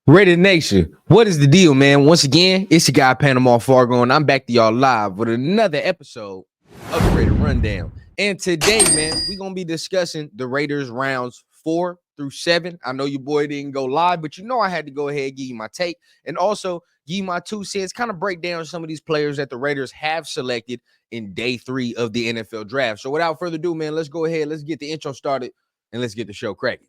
Raider Nation, what is the deal, man? Once again, it's your guy Panama Fargo, and I'm back to y'all live with another episode of the Raider Rundown. And today, man, we're gonna be discussing the Raiders rounds 4 through 7. I know your boy didn't go live, but you know I had to go ahead and give you my take and also give you my 2 cents, kind of break down some of these players that the Raiders have selected in day 3 of the NFL draft. So without further ado, man, let's go ahead, let's get the intro started, and let's get the show cracking.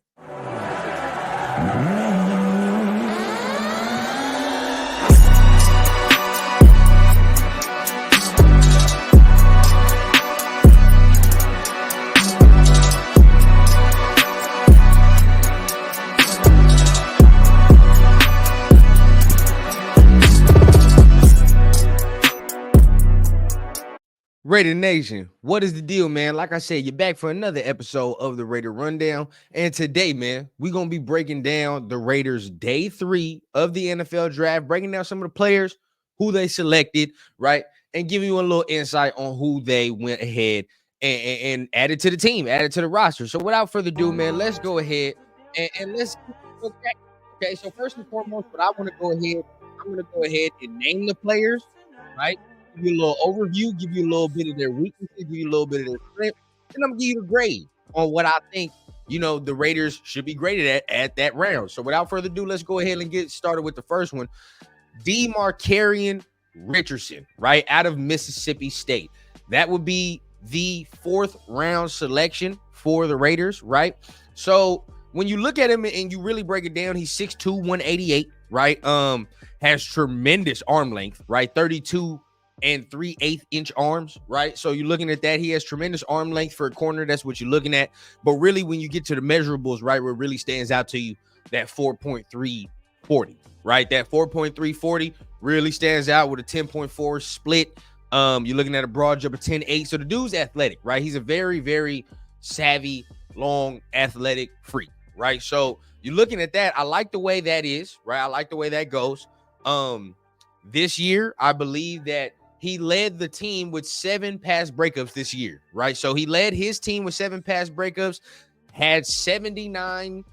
Raider Nation, what is the deal, man? Like I said, you're back for another episode of the Raider Rundown. And today, man, we're going to be breaking down the Raiders' day 3 of the NFL draft, breaking down some of the players, who they selected, right? And giving you a little insight on who they went ahead and added to the team, added to the roster. So without further ado, man, let's go ahead and let's go back. Okay, so first and foremost, what I want to go ahead, I'm going to go ahead and name the players, right? Give you a little overview, give you a little bit of their weaknesses, give you a little bit of their strength, and I'm gonna give you a grade on what I think, the Raiders should be graded at that round. So without further ado, let's go ahead and get started with the first one. Demarcco Richardson, right, out of Mississippi State. That would be the 4th round selection for the Raiders, right? So when you look at him and you really break it down, he's 6'2", 188, right? Has tremendous arm length, right? 32 and 3/8 inch arms, right? So you're looking at that. He has tremendous arm length for a corner. That's what you're looking at. But really, when you get to the measurables, right, what really stands out to you, that 4.340, right? That 4.340 really stands out with a 10.4 split. You're looking at a broad jump of 10.8. So the dude's athletic, right? He's a very, very savvy, long, athletic freak, right? So you're looking at that. I like the way that is, right? I like the way that goes. This year, I believe that he led the team with 7 pass breakups this year, right? So he led his team with 7 pass breakups, had 79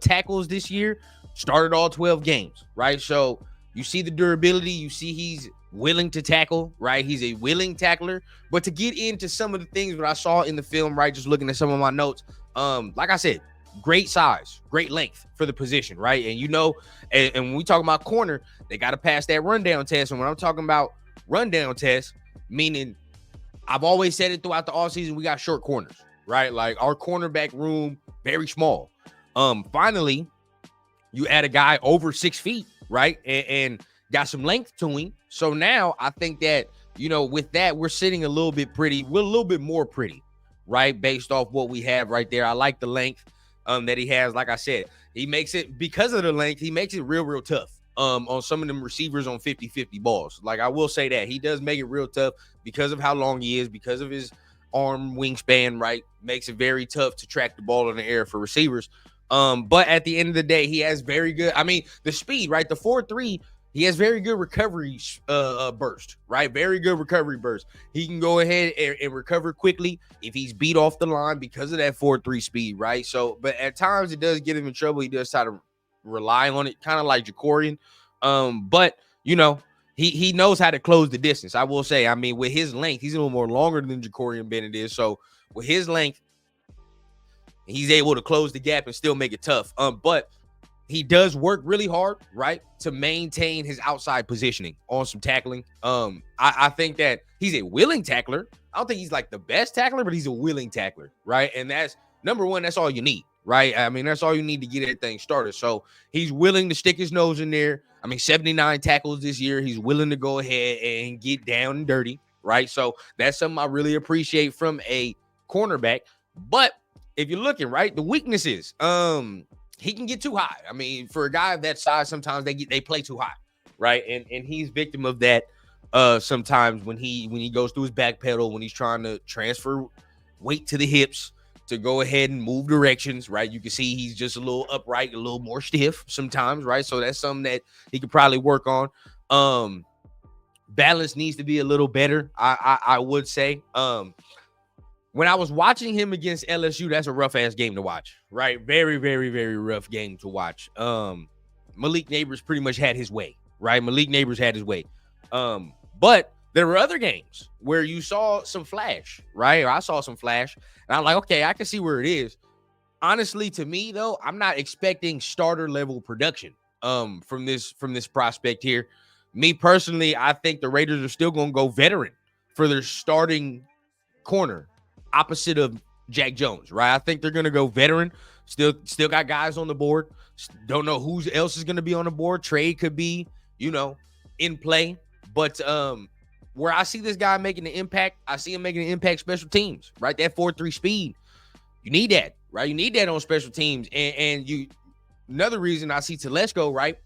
tackles this year, started all 12 games, right? So you see the durability, you see he's willing to tackle, right? He's a willing tackler. But to get into some of the things that I saw in the film, right, just looking at some of my notes, like I said, great size, great length for the position, right? And and when we talk about corner, they got to pass that rundown test. And when I'm talking about rundown test, meaning I've always said it throughout the offseason, we got short corners, right? Like our cornerback room, very small. Finally, you add a guy over 6 feet, right? And got some length to him. So now I think that, with that, we're sitting a little bit pretty. We're a little bit more pretty, right? Based off what we have right there. I like the length that he has. Like I said, he makes it, because of the length, he makes it real, real tough. On some of them receivers on 50-50 balls. Like, I will say that he does make it real tough because of how long he is, because of his arm wingspan, right? Makes it very tough to track the ball in the air for receivers. But at the end of the day, he has very good, the speed, right? The 4.3, he has very good recovery burst, right? Very good recovery burst. He can go ahead and recover quickly if he's beat off the line because of that 4.3 speed, right? So, but at times it does get him in trouble. He does try to rely on it, kind of like Jacorian. But he knows how to close the distance. I will say, with his length, he's a little more longer than Jacorian Bennett is. So with his length, he's able to close the gap and still make it tough. But he does work really hard, right, to maintain his outside positioning on some tackling. I think that he's a willing tackler. I don't think he's like the best tackler, but he's a willing tackler, right? And that's number one. That's all you need, right? That's all you need to get everything started. So he's willing to stick his nose in there. 79 tackles this year. He's willing to go ahead and get down and dirty, right? So that's something I really appreciate from a cornerback. But if you're looking, right, the weaknesses, he can get too high. For a guy of that size, sometimes they play too high, right? And he's victim of that sometimes when he goes through his back pedal, when he's trying to transfer weight to the hips to go ahead and move directions, right? You can see he's just a little upright, a little more stiff sometimes, right? So that's something that he could probably work on. Balance needs to be a little better, I would say. When I was watching him against LSU, that's a rough ass game to watch, right? Very, very, very rough game to watch. Malik Neighbors pretty much had his way, right? Malik Neighbors had his way. But there were other games where you saw some flash, right? Or I saw some flash, and I'm like, okay, I can see where it is. Honestly, to me though, I'm not expecting starter level production from this prospect here. Me personally, I think the Raiders are still going to go veteran for their starting corner, opposite of Jack Jones, right? I think they're going to go veteran. Still got guys on the board. Don't know who else is going to be on the board. Trade could be, in play. But where I see this guy making an impact, I see him making an impact special teams, right? That 4-3 speed, you need that, right? You need that on special teams. And another reason I see Telesco, right?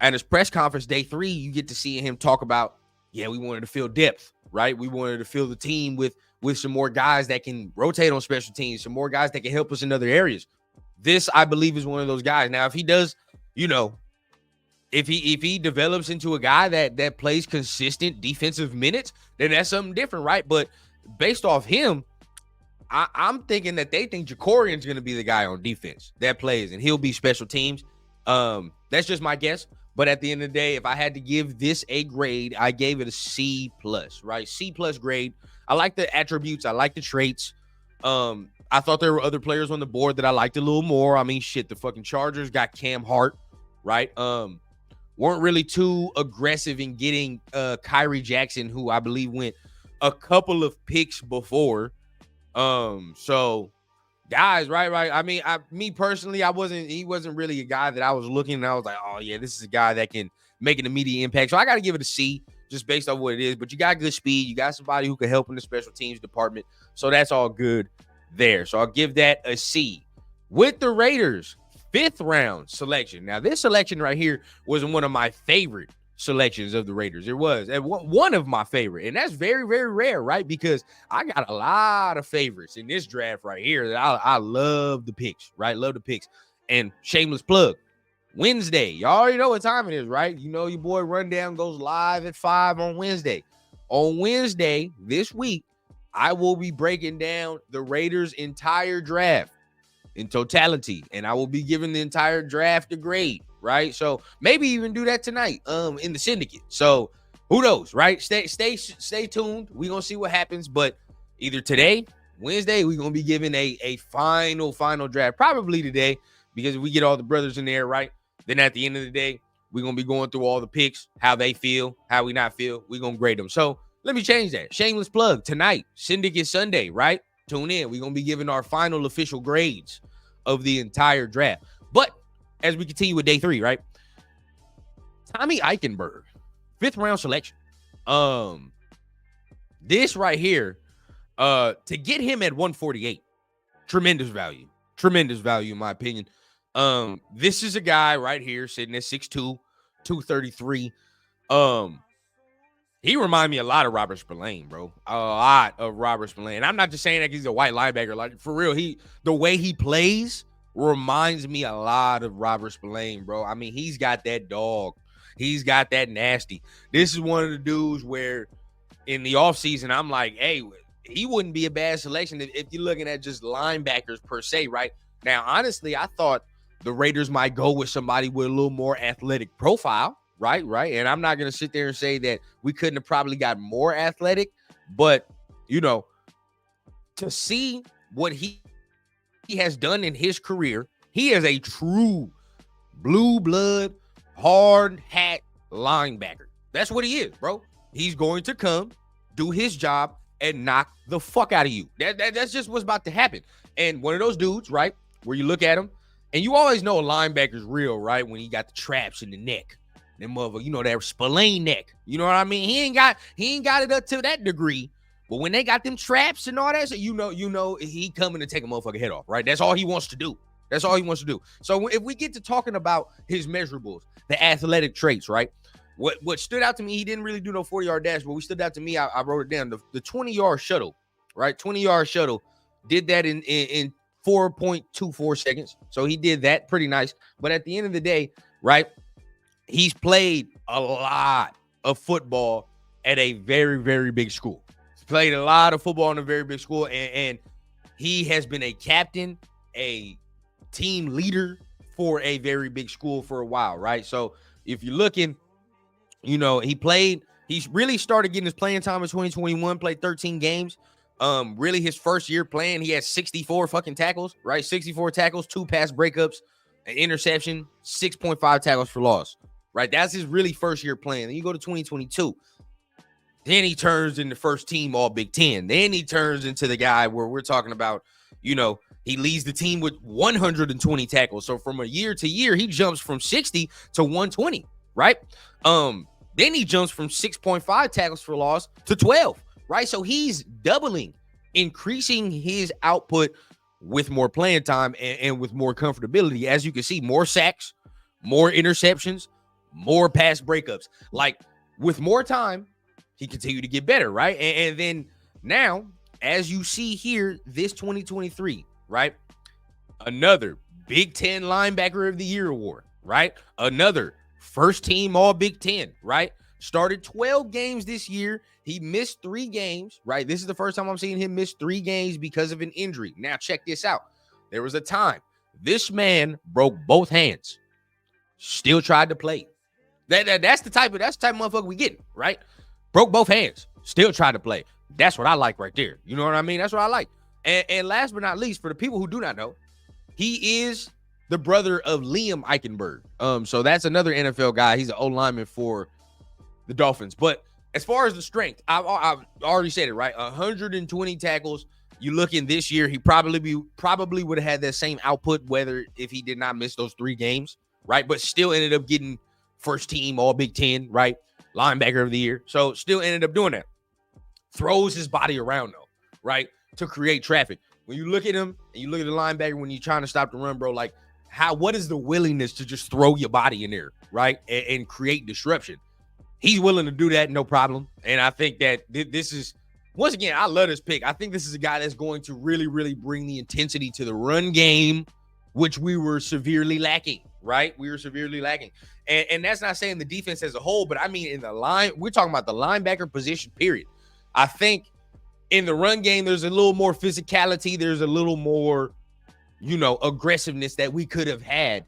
At his press conference, day 3, you get to see him talk about, we wanted to fill depth, right? We wanted to fill the team with some more guys that can rotate on special teams, some more guys that can help us in other areas. This, I believe, is one of those guys. Now, if he does, if he develops into a guy that plays consistent defensive minutes, then that's something different, right? But based off him, I'm thinking that they think Jacorian's going to be the guy on defense that plays, and he'll be special teams. That's just my guess. But at the end of the day, if I had to give this a grade, I gave it a C+, right? C+ grade. I like the attributes. I like the traits. I thought there were other players on the board that I liked a little more. I mean, shit, the fucking Chargers got Cam Hart, right? Weren't really too aggressive in getting Kyrie Jackson, who I believe went a couple of picks before. So guys, right. I mean, me personally, he wasn't really a guy that I was looking and I was like, oh yeah, this is a guy that can make an immediate impact. So I got to give it a C just based on what it is, but you got good speed. You got somebody who can help in the special teams department. So that's all good there. So I'll give that a C. With the Raiders, 5th round selection. Now this selection right here was one of my favorite selections of the Raiders. It was one of my favorite, and that's very, very rare, right? Because I got a lot of favorites in this draft right here that I love the picks, right? Love the picks. And shameless plug, Wednesday, y'all already know what time it is, right? You know your boy Rundown goes live at 5 on Wednesday. On Wednesday this week, I will be breaking down the Raiders' entire draft in totality, and I will be giving the entire draft a grade, right? So maybe even do that tonight in the syndicate. So who knows, right? Stay tuned. We're gonna see what happens, but either today, Wednesday, we're gonna be giving a final draft, probably today, because if we get all the brothers in there, right, then at the end of the day, we're gonna be going through all the picks, how they feel, how we not feel. We're gonna grade them. So let me change that. Shameless plug tonight, Syndicate Sunday, right? Tune in. We're going to be giving our final official grades of the entire draft. But as we continue with day 3, right? Tommy Eichenberg, 5th round selection. This right here, to get him at 148, tremendous value in my opinion. This is a guy right here sitting at 6'2", 233. He reminded me a lot of Robert Spillane, bro. A lot of Robert Spillane. I'm not just saying that he's a white linebacker. Like, for real, the way he plays reminds me a lot of Robert Spillane, bro. I mean, he's got that dog. He's got that nasty. This is one of the dudes where in the offseason, I'm like, hey, he wouldn't be a bad selection if you're looking at just linebackers per se, right? Now, honestly, I thought the Raiders might go with somebody with a little more athletic profile. Right. And I'm not going to sit there and say that we couldn't have probably got more athletic, but, to see what he has done in his career, he is a true blue blood, hard hat linebacker. That's what he is, bro. He's going to come, do his job, and knock the fuck out of you. That's just what's about to happen. And one of those dudes, right, where you look at him, and you always know a linebacker's real, right, when he got the traps in the neck. Them motherfucker, that Spillane neck. You know what I mean? He ain't got it up to that degree. But when they got them traps and all that, so you know he coming to take a motherfucker head off, right? That's all he wants to do. So if we get to talking about his measurables, the athletic traits, right? What stood out to me, he didn't really do no 40-yard dash, but what stood out to me, I wrote it down, the 20-yard shuttle, right? 20-yard shuttle, did that in 4.24 seconds. So he did that pretty nice. But at the end of the day, right, he's played a lot of football at a very, very big school. He's played a lot of football in a very big school, and he has been a captain, a team leader for a very big school for a while, right? So if you're looking, he really started getting his playing time in 2021, played 13 games. Really his first year playing, he had 64 fucking tackles, right? 64 tackles, 2 pass breakups, an interception, 6.5 tackles for loss, right? That's his really first year playing. Then you go to 2022. Then he turns into first team all Big Ten. Then he turns into the guy where we're talking about, he leads the team with 120 tackles. So from a year to year, he jumps from 60 to 120, right? Then he jumps from 6.5 tackles for loss to 12, right? So he's doubling, increasing his output with more playing time and with more comfortability. As you can see, more sacks, more interceptions, more pass breakups. Like with more time, he continued to get better, right? And then now, as you see here, this 2023, right? Another Big Ten Linebacker of the Year award, right? Another first team All Big Ten, right? Started 12 games this year. He missed 3 games, right? This is the first time I'm seeing him miss 3 games because of an injury. Now, check this out. There was a time this man broke both hands, still tried to play. That's the type of motherfucker we getting, right? Broke both hands, still tried to play. That's what I like right there. You know what I mean? That's what I like. And last but not least, for the people who do not know, he is the brother of Liam Eichenberg. So that's another NFL guy. He's an O-lineman for the Dolphins. But as far as the strength, I've already said it, right? 120 tackles. You look in this year, he probably would have had that same output, whether if he did not miss those 3 games, right? But still ended up getting first team All Big Ten, right? Linebacker of the year. So still ended up doing that. Throws his body around though, right? To create traffic. When you look at him and you look at the linebacker when you're trying to stop the run, bro, like what is the willingness to just throw your body in there, right? And create disruption. He's willing to do that, no problem. And I think that this is, once again, I love this pick. I think this is a guy that's going to really, really bring the intensity to the run game, which we were severely lacking, right? We were severely lacking. And that's not saying the defense as a whole, but I mean in the line, we're talking about the linebacker position, period. I think in the run game, there's a little more physicality. There's a little more, aggressiveness that we could have had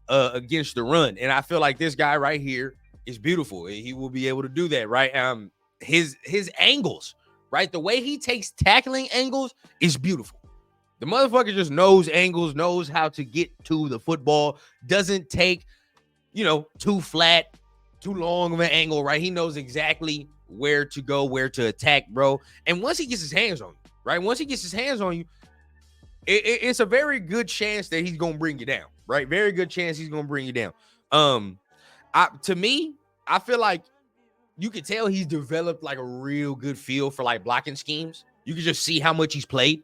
against the run. And I feel like this guy right here is beautiful. He will be able to do that, right? His angles, right? The way he takes tackling angles is beautiful. The motherfucker just knows angles, knows how to get to the football, doesn't take, too flat, too long of an angle, right? He knows exactly where to go, where to attack, bro. And once he gets his hands on you, right? Once he gets his hands on you, it's a very good chance that he's going to bring you down, right? Very good chance he's going to bring you down. To me, I feel like you could tell he's developed like a real good feel for like blocking schemes. You can just see how much he's played.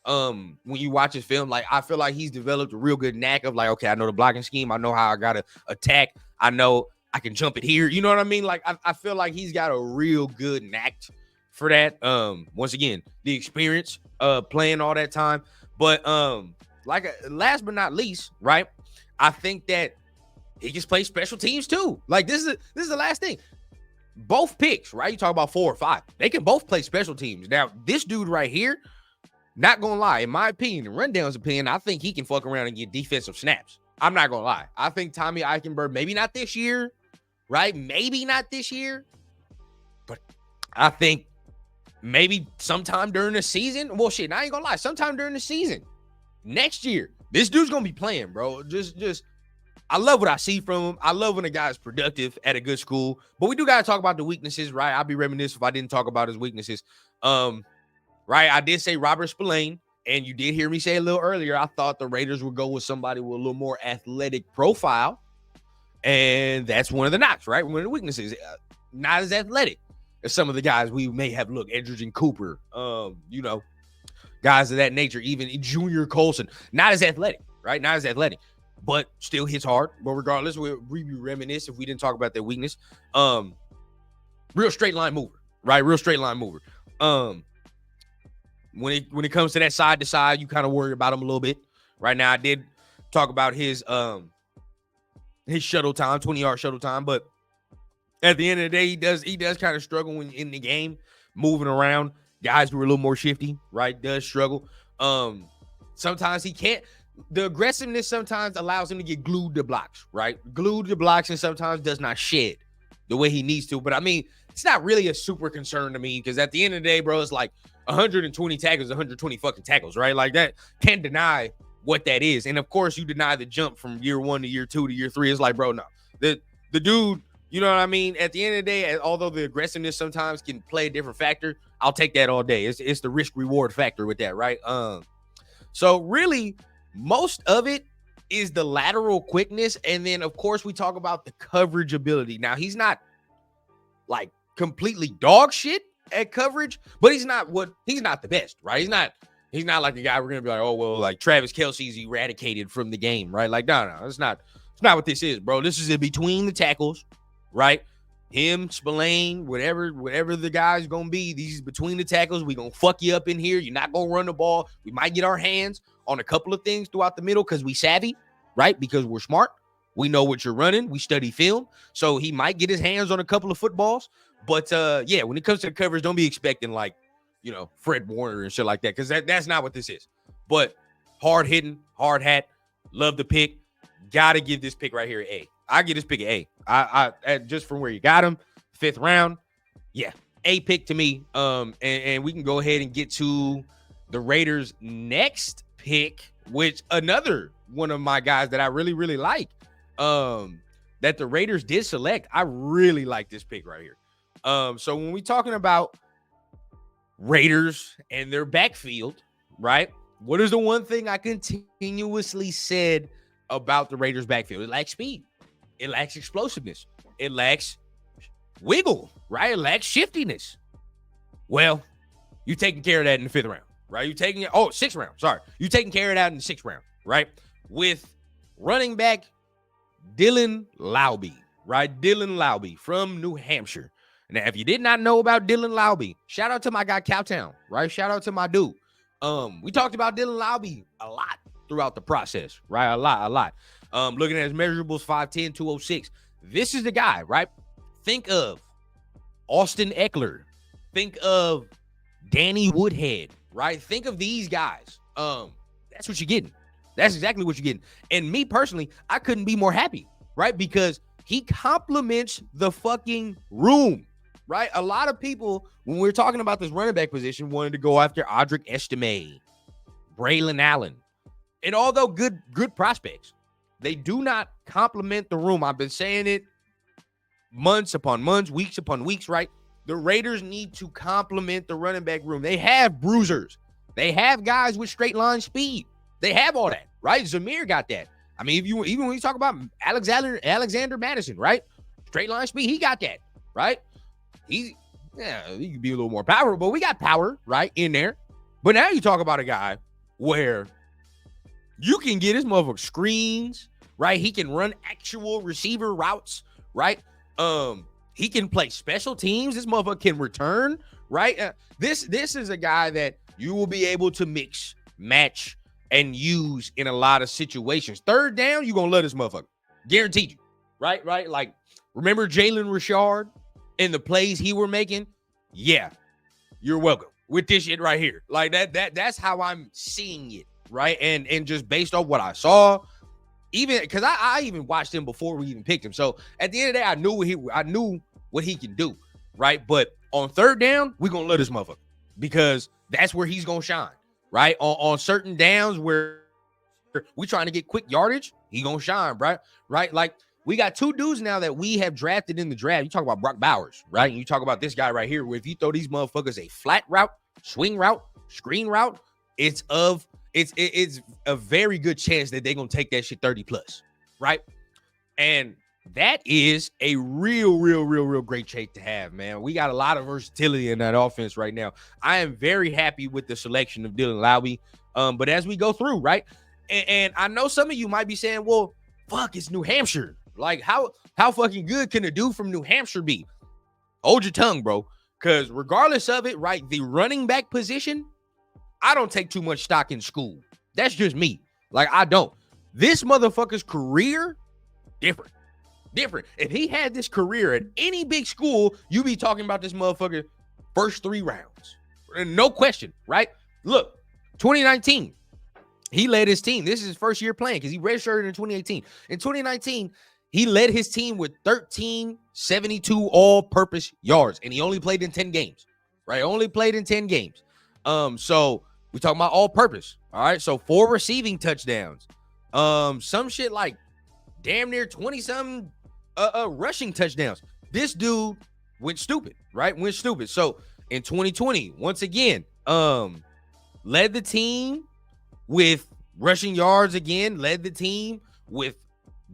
When you watch his film, like I feel like he's developed a real good knack of like, okay, I know the blocking scheme. I know how I got to attack. I know I can jump it here. You know what I mean? Like I feel like he's got a real good knack for that. Once again, the experience playing all that time. But last but not least, right? I think that he just plays special teams too. Like this is the last thing. Both picks, right? You talk about 4 or 5. They can both play special teams. Now, this dude right here, not gonna lie, in my opinion, in Rundown's opinion, I think he can fuck around and get defensive snaps. I'm not gonna lie. I think Tommy Eichenberg, maybe not this year, right? Maybe not this year, but I think maybe sometime during the season. Well, shit, I ain't gonna lie. Sometime during the season, next year, this dude's gonna be playing, bro. Just, I love what I see from him. I love when a guy's productive at a good school. But we do gotta talk about the weaknesses, right? I'd be remiss if I didn't talk about his weaknesses. Right? I did say Robert Spillane, and you did hear me say a little earlier, I thought the Raiders would go with somebody with a little more athletic profile, and that's one of the knocks, right? One of the weaknesses, not as athletic as some of the guys we may have looked, Edgerton Cooper, guys of that nature, even Junior Colson, not as athletic, right? Not as athletic, but still hits hard. But regardless, we'd be reminisce if we didn't talk about their weakness. Real straight line mover, right? Real straight line mover. When it comes to that side to side, you kind of worry about him a little bit. Right now, I did talk about his shuttle time, 20-yard shuttle time, but at the end of the day, he does kind of struggle when in the game, moving around. Guys who are a little more shifty, right? Does struggle. Sometimes he can't. the aggressiveness sometimes allows him to get glued to blocks, right? Glued to blocks, and sometimes does not shed the way he needs to. But I mean, it's not really a super concern to me, because at the end of the day, bro, it's like 120 tackles, 120 fucking tackles, right? Like, that can't deny what that is. And of course, you deny the jump from year 1 to year 2 to year 3. It's like, bro, no. The dude, you know what I mean? At the end of the day, although the aggressiveness sometimes can play a different factor, I'll take that all day. It's the risk reward factor with that, right? So really, most of it is the lateral quickness. And then, of course, we talk about the coverage ability. Now, he's not like completely dog shit at coverage, but he's not the best, right? He's not like the guy we're gonna be like, oh, well, like Travis Kelce's eradicated from the game, right? Like, no, it's not what this is, bro. This is in between the tackles, right? Him, Spillane, whatever the guy's gonna be, these between the tackles. We gonna fuck you up in here. You're not gonna run the ball. We might get our hands on a couple of things throughout the middle because we savvy, right? Because we're smart. We know what you're running. We study film. So he might get his hands on a couple of footballs. But yeah, when it comes to the coverage, don't be expecting like, you know, Fred Warner and shit like that, because that's not what this is. But hard hitting, hard hat, love the pick. Gotta give this pick right here an A. I give this pick an A. I just from where you got him, 5th round. Yeah, A pick to me. And we can go ahead and get to the Raiders' next pick, which another one of my guys that I really, really like. That the Raiders did select. I really like this pick right here. So when we talking about Raiders and their backfield, right? What is the one thing I continuously said about the Raiders backfield? It lacks speed. It lacks explosiveness. It lacks wiggle, right? It lacks shiftiness. Well, you're taking care of that in the 5th round, right? You're taking it. Oh, 6th round. Sorry. You're taking care of that in the 6th round, right? With running back Dylan Laube, right? Dylan Laube from New Hampshire. Now, if you did not know about Dylan Laube, shout out to my guy Cowtown, right? Shout out to my dude. We talked about Dylan Laube a lot throughout the process, right? A lot. Looking at his measurables, 5'10", 206. This is the guy, right? Think of Austin Eckler. Think of Danny Woodhead, right? Think of these guys. That's what you're getting. That's exactly what you're getting. And me personally, I couldn't be more happy, right? Because he complements the fucking room, right? A lot of people, when we're talking about this running back position, wanted to go after Audric Estime, Braylon Allen. And although good prospects, they do not complement the room. I've been saying it months upon months, weeks upon weeks, right? The Raiders need to complement the running back room. They have bruisers. They have guys with straight line speed. They have all that, right? Zamir got that. I mean, even when you talk about Alexander Madison, right? Straight line speed, he got that, right? He could be a little more powerful, but we got power, right, in there. But now you talk about a guy where you can get his motherfucker screens, right? He can run actual receiver routes, right? He can play special teams. This motherfucker can return, right? This is a guy that you will be able to mix, match, and use in a lot of situations. 3rd down, you're going to love this motherfucker. Guaranteed you, right? Like, remember Jalen Richard and the plays he were making? Yeah, you're welcome with this shit right here. Like, that's how I'm seeing it, right? And just based on what I saw, even because I even watched him before we even picked him. So at the end of the day, I knew what he can do, right? But on 3rd down, we're going to love this motherfucker because that's where he's going to shine. Right? On certain downs where we trying to get quick yardage, he gonna shine, right? Right? Like, we got 2 dudes now that we have drafted in the draft. You talk about Brock Bowers, right? And you talk about this guy right here, where if you throw these motherfuckers a flat route, swing route, screen route, it's a very good chance that they're gonna take that shit 30 plus, right? And that is a real great trait to have, man. We got a lot of versatility in that offense right now. I am very happy with the selection of Dylan Laube. But as we go through, right, and I know some of you might be saying, well, fuck, it's New Hampshire. Like, how fucking good can a dude from New Hampshire be? Hold your tongue, bro. Because regardless of it, right, the running back position, I don't take too much stock in school. That's just me. Like, I don't. This motherfucker's career, different. If he had this career at any big school, you be talking about this motherfucker first 3 rounds. No question, right? Look, 2019, He led his team. This is his first year playing because he redshirted in 2018. In 2019, he led his team with 1372 all-purpose yards, and he only played in 10 games, right? Only played in 10 games. So we talking about all-purpose, all right? So 4 receiving touchdowns, some shit like damn near 20-something rushing touchdowns. This dude went stupid, right? Went stupid. So in 2020, once again, led the team with rushing yards again, led the team with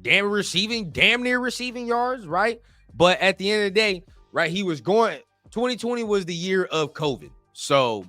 damn near receiving yards, right? But at the end of the day, right, 2020 was the year of COVID. So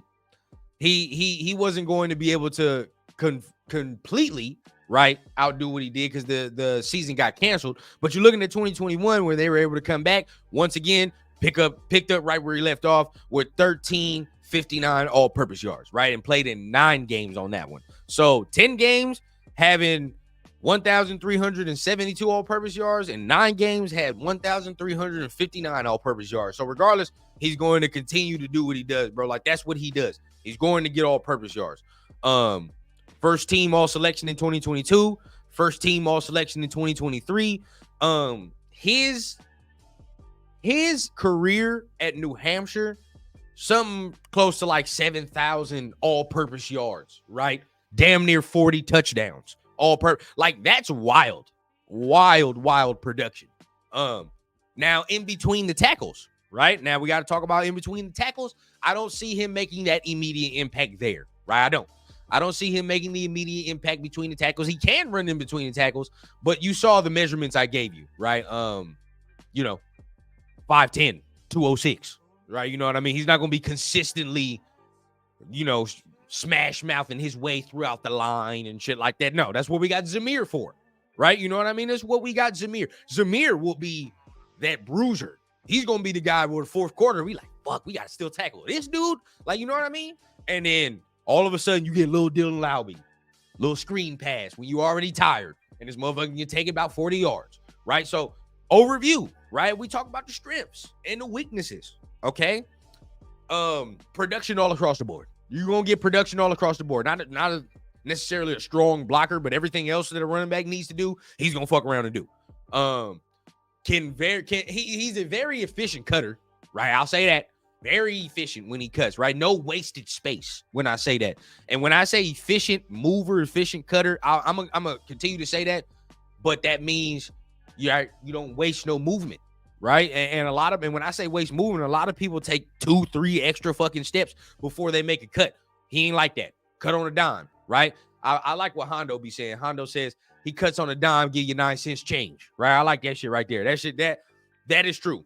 he wasn't going to be able to completely, right, outdo what he did because the season got canceled. But you're looking at 2021 where they were able to come back once again, picked up right where he left off with 1359 all-purpose yards, right? And played in 9 games on that one. So 10 games having 1,372 all-purpose yards, and 9 games had 1,359 all-purpose yards. So regardless, he's going to continue to do what he does, bro. Like, that's what he does. He's going to get all-purpose yards. First team all-selection in 2022, first team all-selection in 2023. His career at New Hampshire, something close to like 7,000 all-purpose yards, right? Damn near 40 touchdowns. Like, that's wild production. Now in between the tackles, right? Now we got to talk about in between the tackles. I don't see him making that immediate impact there, right? I don't see him making the immediate impact between the tackles. He can run in between the tackles, but you saw the measurements I gave you, right? 5'10", 206, right? You know what I mean? He's not going to be consistently, smash mouthing his way throughout the line and shit like that. No, that's what we got Zamir for, right? You know what I mean? That's what we got Zamir. Zamir will be that bruiser. He's going to be the guy where the fourth quarter, we like, fuck, we got to still tackle this dude. Like, you know what I mean? And then all of a sudden you get little Dylan Laube, little screen pass when you already tired, and this motherfucker can take about 40 yards, right? So overview, right? We talk about the strengths and the weaknesses, okay? Production all across the board. You're going to get production all across the board. Not necessarily a strong blocker, but everything else that a running back needs to do, he's going to fuck around and do. He's a very efficient cutter, right? I'll say that. Very efficient when he cuts, right? No wasted space when I say that. And when I say efficient mover, efficient cutter, I'm going to continue to say that, but that means you don't waste no movement, right? And when I say waste movement, a lot of people take 2-3 extra fucking steps before they make a cut. He ain't like that. Cut on a dime, right? I like what Hondo be saying. Hondo says he cuts on a dime, give you 9 cents change, right? I like that shit right there. That is true.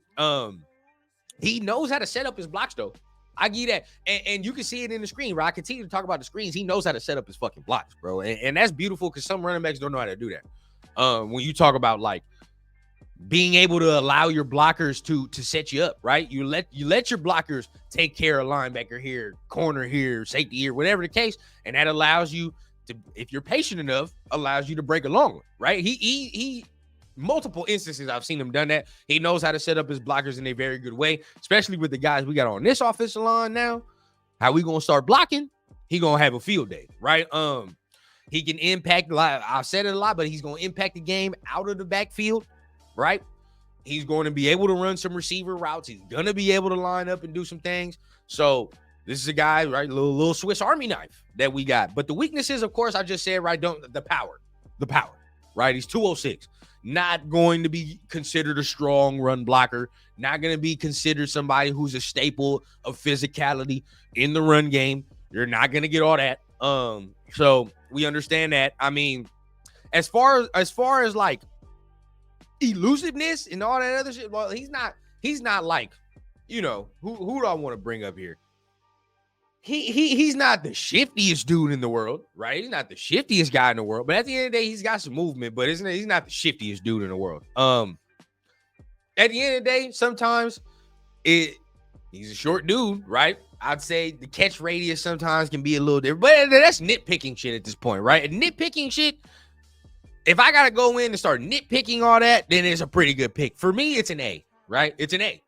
He knows how to set up his blocks, though. I give you that. And you can see it in the screen, right? I continue to talk about the screens. He knows how to set up his fucking blocks, bro. And that's beautiful because some running backs don't know how to do that. When you talk about, like, being able to allow your blockers to set you up, right? You let your blockers take care of linebacker here, corner here, safety here, whatever the case. And that allows you to, if you're patient enough, allows you to break along, right? He multiple instances I've seen him done that. He knows how to set up his blockers in a very good way, especially with the guys we got on this offensive line now. How we gonna start blocking? He gonna have a field day, right? He can impact a lot. I've said it a lot, but he's gonna impact the game out of the backfield, right? He's going to be able to run some receiver routes. He's gonna be able to line up and do some things. So this is a guy, right? Little Swiss Army knife that we got. But the weaknesses, of course, I just said, right? The power, right? He's 206. Not going to be considered a strong run blocker. Not going to be considered somebody who's a staple of physicality in the run game. You're not going to get all that. So we understand that. I mean, as far as like elusiveness and all that other shit, well, he's not like, who do I want to bring up here? He's not the shiftiest dude in the world, right? He's not the shiftiest guy in the world, but at the end of the day, he's got some movement, but he's not the shiftiest dude in the world. At the end of the day, sometimes he's a short dude, right? I'd say the catch radius sometimes can be a little different, but that's nitpicking shit at this point, right? And nitpicking shit, if I got to go in and start nitpicking all that, then it's a pretty good pick. For me, it's an A, right? It's an A.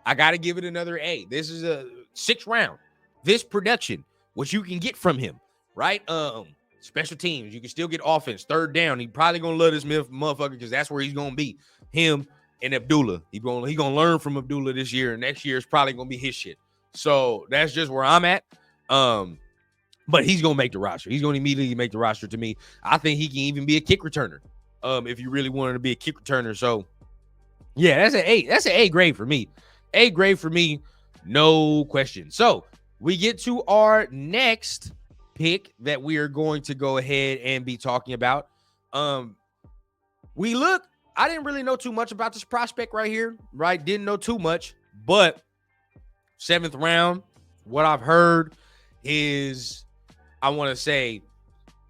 I got to give it another A. This is a 6th round. This production, what you can get from him, right? Special teams, you can still get offense. Third down, he probably gonna love this motherfucker because that's where he's gonna be. Him and Abdullah. He gonna learn from Abdullah this year, and next year is probably gonna be his shit. So that's just where I'm at. But he's gonna make the roster. He's gonna immediately make the roster to me. I think he can even be a kick returner. If you really wanted to be a kick returner. So yeah, that's an A. That's an A grade for me. A grade for me, no question. So we get to our next pick that we are going to go ahead and be talking about. I didn't really know too much about this prospect right here, right? Didn't know too much, but 7th round, what I've heard is, I want to say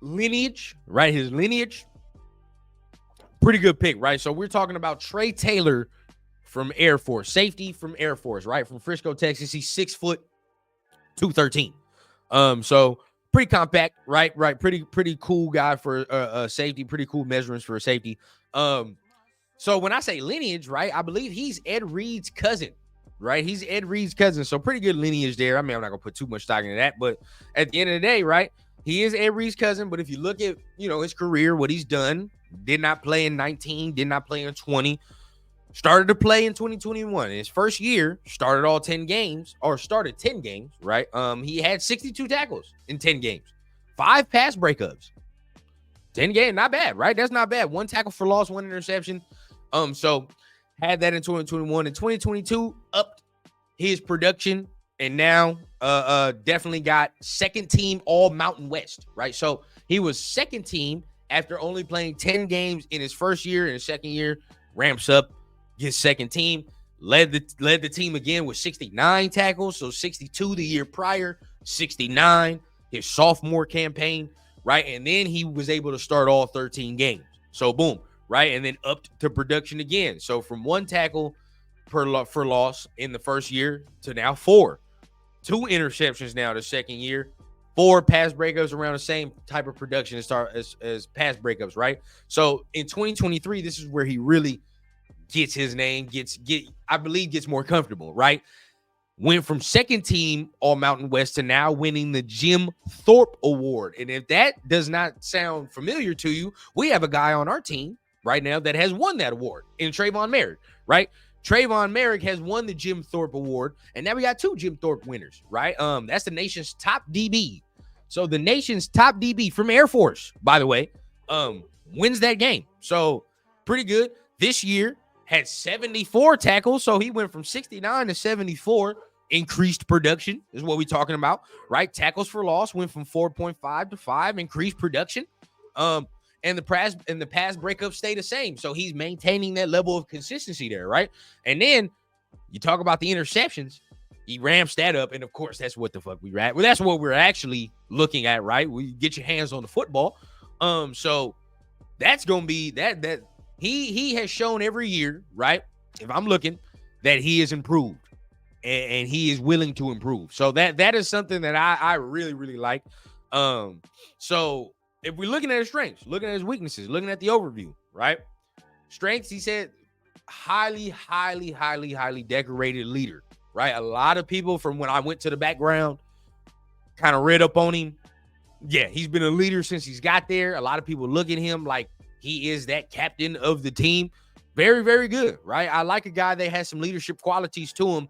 lineage, right? His lineage, pretty good pick, right? So we're talking about Trey Taylor from Air Force, safety from Air Force, right? From Frisco, Texas. He's 6 foot 213. So pretty compact, right? Pretty cool guy for a safety. Pretty cool measurements for a safety. So when I say lineage, right, I believe he's Ed Reed's cousin, right? He's Ed Reed's cousin. So pretty good lineage there. I mean, I'm not gonna put too much stock into that, but at the end of the day, right, he is Ed Reed's cousin. But if you look at, his career, what he's done, did not play in 19, did not play in 20. Started to play in 2021. In his first year, started 10 games, right? He had 62 tackles in 10 games, 5 pass breakups. 10 games, not bad, right? That's not bad. 1 tackle for loss, 1 interception. So had that in 2021. In 2022, upped his production, and now definitely got second team All Mountain West, right? So he was second team after only playing 10 games in his first year. In his second year, ramps up, gets second team, led the team again with 69 tackles. So 62 the year prior, 69 his sophomore campaign, right? And then he was able to start all 13 games. So boom, right? And then upped to production again. So from 1 tackle for loss in the first year to now 4. 2 interceptions now the second year. 4 pass breakups, around the same type of production as pass breakups, right? So in 2023, this is where he really gets his name, gets more comfortable, right? Went from second team All Mountain West to now winning the Jim Thorpe Award. And if that does not sound familiar to you, we have a guy on our team right now that has won that award in Trayvon Merrick, right? Trayvon Merrick has won the Jim Thorpe Award, and now we got 2 Jim Thorpe winners, right? That's the nation's top DB. So the nation's top DB from Air Force, by the way, wins that game. So pretty good. This year had 74 tackles, so he went from 69 to 74. Increased production is what we're talking about, right? Tackles for loss went from 4.5 to 5. Increased production. And the pass breakup stay the same. So he's maintaining that level of consistency there, right? And then you talk about the interceptions. He ramps that up, and of course, that's what the fuck we're at. Well, that's what we're actually looking at, right? We get your hands on the football. So that's gonna be that he has shown every year, right? If I'm looking, that he is improved, and he is willing to improve. So that is something that I really, really like. So if we're looking at his strengths, looking at his weaknesses, looking at the overview, right? Strengths, he said, highly decorated leader, right? A lot of people, from when I went to the background, kind of read up on him. Yeah, he's been a leader since he's got there. A lot of people look at him like he is that captain of the team. Very, very good, right? I like a guy that has some leadership qualities to him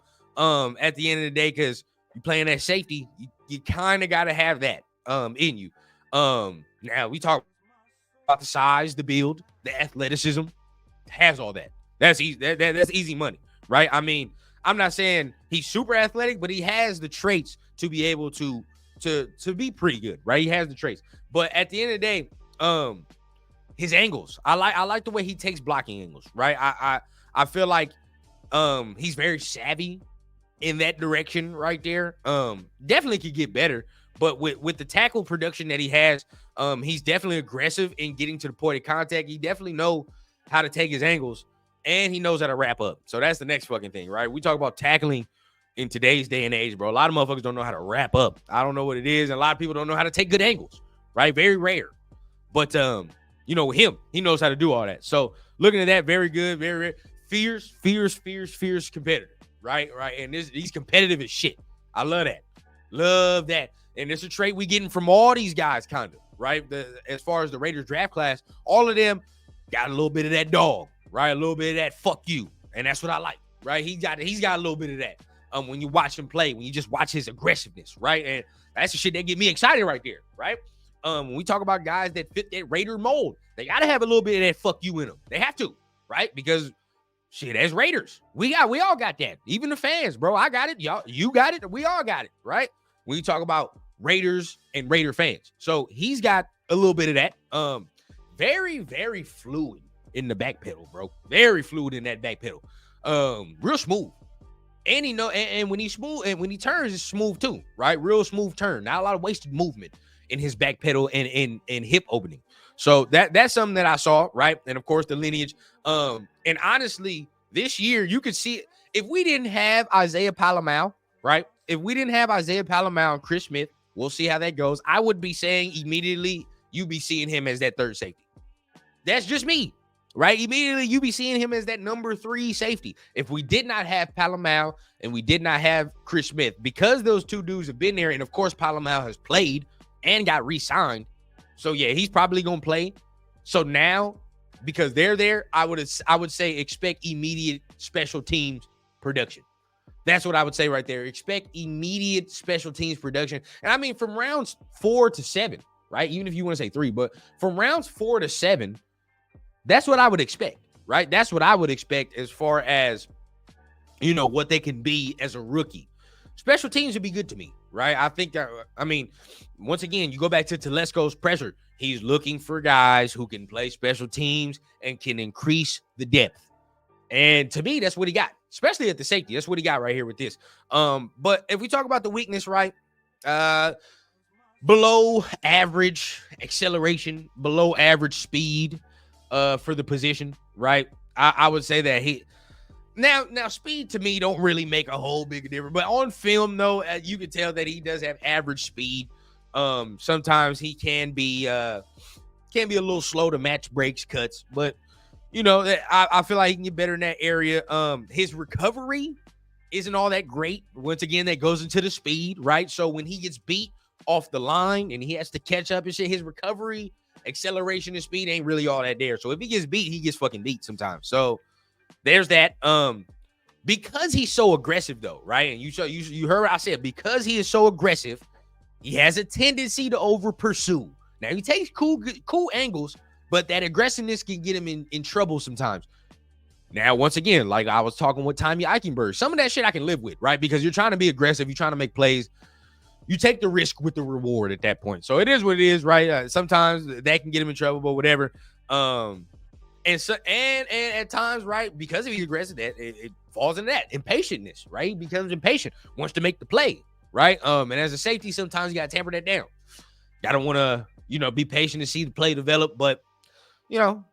at the end of the day, because you're playing that safety, you kind of got to have that in you. Now we talk about the size, the build, the athleticism, has all that. That's easy. That's easy money, right? I mean, I'm not saying he's super athletic, but he has the traits to be able to be pretty good, right? He has the traits. But at the end of the day, his angles, I like the way he takes blocking angles, right? I feel like he's very savvy in that direction right there. Definitely could get better, but with the tackle production that he has, he's definitely aggressive in getting to the point of contact. He definitely knows how to take his angles, and he knows how to wrap up. So that's the next fucking thing, right? We talk about tackling in today's day and age, bro. A lot of motherfuckers don't know how to wrap up. I don't know what it is, and a lot of people don't know how to take good angles, right? Very rare. But him, he knows how to do all that. So looking at that, very good, very fierce competitor, right? And he's competitive as shit. I love that. And it's a trait we getting from all these guys, kind of. right? As far as the Raiders draft class, all of them got a little bit of that dog, right? A little bit of that fuck you. And that's what I like, right? He's got a little bit of that. When you watch him play, when you just watch his aggressiveness, right? And that's the shit that get me excited right there, right? When we talk about guys that fit that Raider mold, they got to have a little bit of that fuck you in them. They have to, right? Because shit, as Raiders, we all got that. Even the fans, bro. I got it. Y'all, you got it. We all got it, right? When you talk about Raiders and Raider fans. So he's got a little bit of that. Very, very fluid in the back pedal, bro. Very fluid in that back pedal. Real smooth. And and when he's smooth, and when he turns, it's smooth too, right? Real smooth turn. Not a lot of wasted movement in his back pedal and hip opening. So that's something that I saw, right? And of course the lineage. And honestly, this year you could see if we didn't have Isaiah Palamau, right? If we didn't have Isaiah Palamau and Chris Smith, we'll see how that goes. I would be saying immediately you be seeing him as that third safety. That's just me, right? Immediately you be seeing him as that number 3 safety. If we did not have Palamau and we did not have Chris Smith, because those two dudes have been there, and of course Palamau has played and got re-signed. So yeah, he's probably gonna play. So now, because they're there, I would say expect immediate special teams production. That's what I would say right there. Expect immediate special teams production. And I mean, from rounds 4 to 7, right? Even if you want to say 3, but from rounds 4 to 7, that's what I would expect, right? That's what I would expect as far as, what they can be as a rookie. Special teams would be good to me, right? I think, once again, you go back to Telesco's pressure. He's looking for guys who can play special teams and can increase the depth. And to me, that's what he got, especially at the safety. That's what he got right here with this. But if we talk about the weakness, right? Below average acceleration, below average speed for the position, right? I would say that he... Now, speed to me don't really make a whole big difference. But on film, though, you can tell that he does have average speed. Sometimes he can be a little slow to match breaks, cuts. But, I feel like he can get better in that area. His recovery isn't all that great. Once again, that goes into the speed, right? So when he gets beat off the line and he has to catch up and shit, his recovery, acceleration, and speed ain't really all that there. So if he gets beat, he gets fucking beat sometimes. So there's that. Because he's so aggressive, though, right? And you heard what I said. Because he is so aggressive, he has a tendency to over pursue. Now he takes cool angles, but that aggressiveness can get him in trouble sometimes. Now, once again, like I was talking with Tommy Eichenberg, some of that shit I can live with, right? Because you're trying to be aggressive, you're trying to make plays. You take the risk with the reward at that point. So it is what it is, right? Sometimes that can get him in trouble, but whatever. And at times, right, because he's aggressive, that it falls into that impatientness, right? He becomes impatient, wants to make the play, right? And as a safety, sometimes you got to tamper that down. Gotta want to, be patient to see the play develop. But,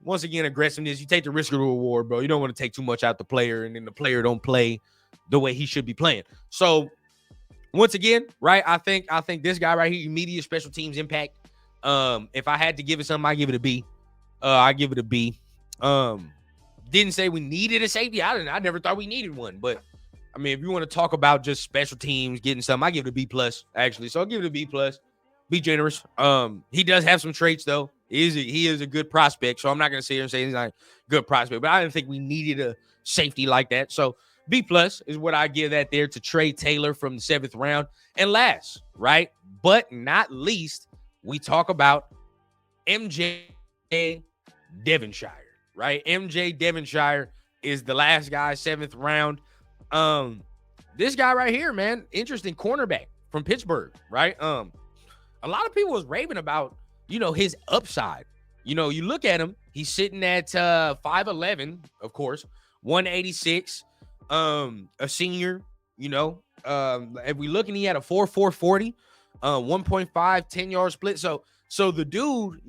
once again, aggressiveness, you take the risk of the reward, bro. You don't want to take too much out the player, and then the player don't play the way he should be playing. So, once again, right, I think this guy right here, immediate special teams impact. If I had to give it something, I give it a B. I give it a B. Didn't say we needed a safety. I never thought we needed one. But I mean, if you want to talk about just special teams getting something, I give it a B plus actually. So I'll give it a B plus. Be generous. He does have some traits though. He is a good prospect. So I'm not gonna sit here and say he's not a good prospect, but I didn't think we needed a safety like that. So B plus is what I give that there to Trey Taylor from the 7th round. And last, right, but not least, we talk about MJ Devonshire, right? MJ Devonshire is the last guy, 7th round. This guy right here, man, interesting cornerback from Pittsburgh, right? A lot of people was raving about, his upside. You look at him, he's sitting at 5'11", of course, 186, a senior, if we look and he had a 4.4 40, 1.5, 10-yard split. So the dude,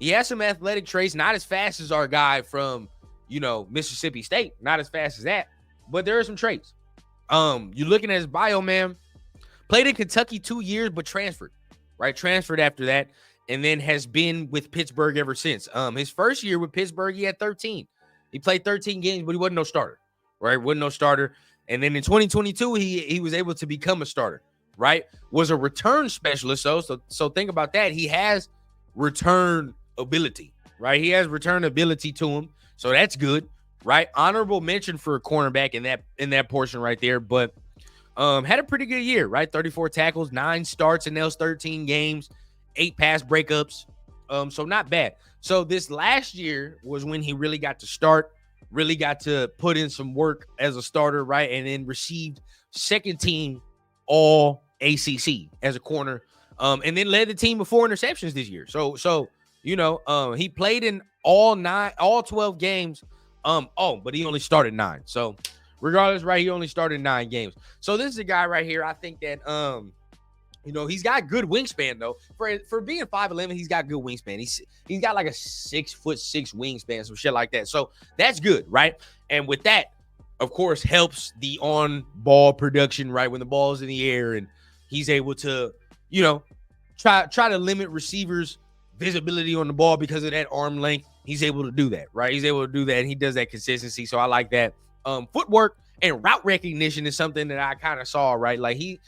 he has some athletic traits, not as fast as our guy from, Mississippi State, not as fast as that, but there are some traits. You're looking at his bio, man, played in Kentucky 2 years, but transferred, right? Transferred after that, and then has been with Pittsburgh ever since. His first year with Pittsburgh, he had 13. He played 13 games, but he wasn't no starter, right? Wasn't no starter. And then in 2022, he was able to become a starter, right, was a return specialist. So think about that. He has return ability, right? He has return ability to him. So that's good, right? Honorable mention for a cornerback in that portion right there. But had a pretty good year, right? 34 tackles, 9 starts in those 13 games, 8 pass breakups. So not bad. So this last year was when he really got to start, really got to put in some work as a starter, right? And then received second team all ACC as a corner. And then led the team with 4 interceptions this year. So he played in all 12 games. But he only started 9. So regardless, right, he only started 9 games. So this is a guy right here. I think that he's got good wingspan though. For being 5'11", he's got good wingspan. He's got like a 6'6" wingspan, some shit like that. So that's good, right? And with that, of course, helps the on-ball production, right? When the ball's in the air and he's able to, try to limit receivers' visibility on the ball because of that arm length. He's able to do that, right? He's able to do that, and he does that consistency. So I like that. Footwork and route recognition is something that I kind of saw, right? Like he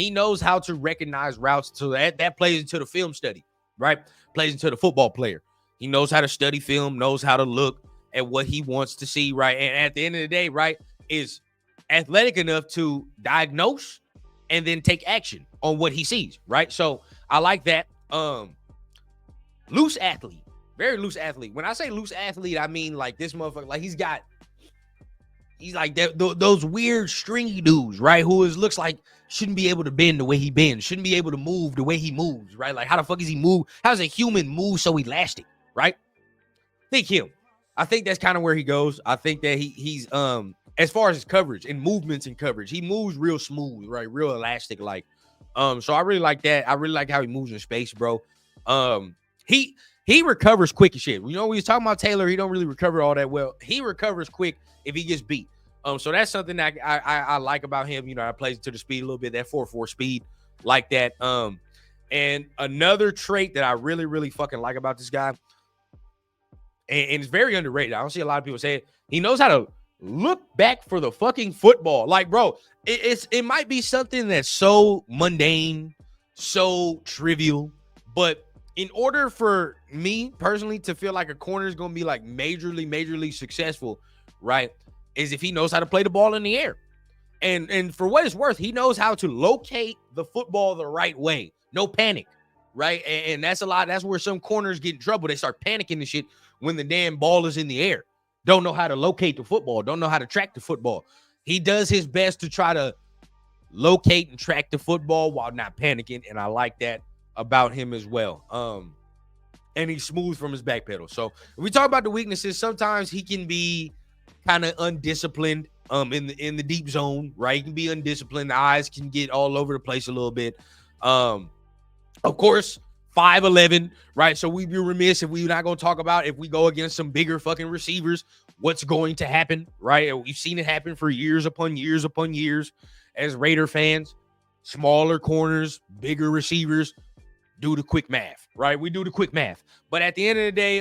knows how to recognize routes. So that plays into the film study, right? Plays into the football player. He knows how to study film, knows how to look at what he wants to see, right? And at the end of the day, right, is athletic enough to diagnose and then take action on what he sees, right? So I like that. Loose athlete, very loose athlete. When I say loose athlete, I mean like this motherfucker, like he's like those weird stringy dudes, right? Who looks like shouldn't be able to bend the way he bends, shouldn't be able to move the way he moves, right? Like how the fuck is he move? How does a human move so elastic, right? Think him. I think that's kind of where he goes. I think that he's as far as his coverage and movements and coverage, he moves real smooth, right? Real elastic, like. So I really like that. I really like how he moves in space, bro. He recovers quick as shit. We was talking about Taylor. He don't really recover all that well. He recovers quick if he gets beat. So that's something that I like about him. I plays to the speed a little bit, that 4.4 speed, like that. And another trait that I really, really fucking like about this guy, and it's very underrated. I don't see a lot of people say it. He knows how to look back for the fucking football. Like, bro, it might be something that's so mundane, so trivial, but in order for me personally to feel like a corner is going to be like majorly successful, right, is if he knows how to play the ball in the air. And for what it's worth, he knows how to locate the football the right way. No panic, right? And that's where some corners get in trouble. They start panicking and shit when the damn ball is in the air. Don't know how to locate the football. Don't know how to track the football. He does his best to try to locate and track the football while not panicking, and I like that about him as well. And he's smooth from his back pedal. So if we talk about the weaknesses, sometimes he can be kind of undisciplined in the deep zone, right? He can be undisciplined. The eyes can get all over the place a little bit. Of course, 5'11", right? So we'd be remiss if we're not going to talk about if we go against some bigger fucking receivers, what's going to happen, right? We've seen it happen for years upon years upon years as Raider fans. Smaller corners, bigger receivers, do the quick math, right? We do the quick math. But at the end of the day,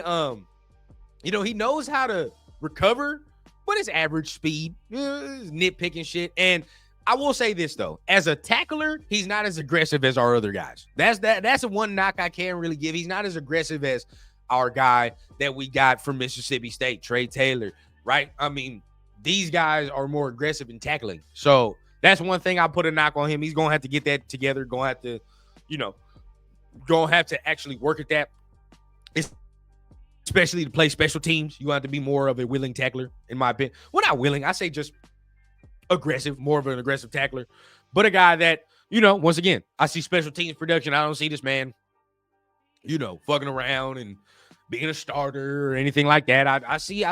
he knows how to recover, but it's average speed, nitpicking shit. And I will say this though, as a tackler, he's not as aggressive as our other guys. That's a one knock I can't really give. He's not as aggressive as our guy that we got from Mississippi State, Trey Taylor, right? I mean, these guys are more aggressive in tackling. So that's one thing I put a knock on him. He's gonna have to get that together. Gonna have to actually work at that. Especially to play special teams, you have to be more of a willing tackler, in my opinion. Well, not willing. I say just aggressive, more of an aggressive tackler. But a guy that, once again, I see special teams production. I don't see this man, fucking around and being a starter or anything like that. I see,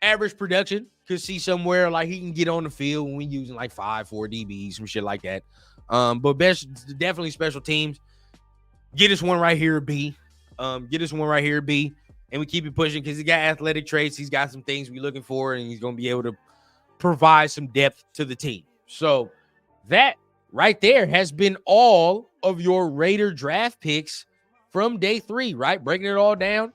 average production. Could see somewhere like he can get on the field when we using like 5-4 DBs, some shit like that. But definitely special teams. Get us one right here, a B. Get us one right here, B. And we keep it pushing because he got athletic traits. He's got some things we're looking for, and he's going to be able to provide some depth to the team. So that right there has been all of your Raider draft picks from day 3, right? Breaking it all down,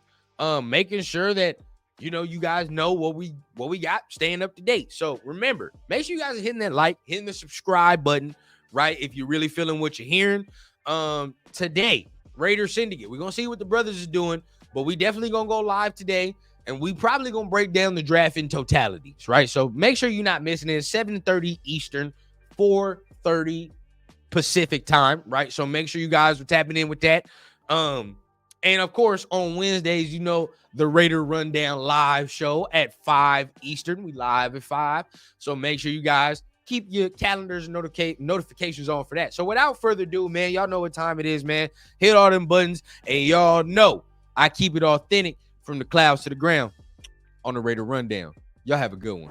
making sure that you guys know what we got, staying up to date. So remember, make sure you guys are hitting that like, hitting the subscribe button, right? If you're really feeling what you're hearing. Today, Raider Syndicate. We're gonna see what the brothers is doing, but we definitely gonna go live today, and we probably gonna break down the draft in totalities, right? So make sure you're not missing it. 7:30 Eastern, 4:30 Pacific time, right? So make sure you guys are tapping in with that. And of course, on Wednesdays, you know, the Raider Rundown live show at 5 Eastern. We live at 5. So make sure you guys keep your calendars and notifications on for that. So without further ado, man, y'all know what time it is, man. Hit all them buttons, and y'all know I keep it authentic from the clouds to the ground on the Raider Rundown. Y'all have a good one.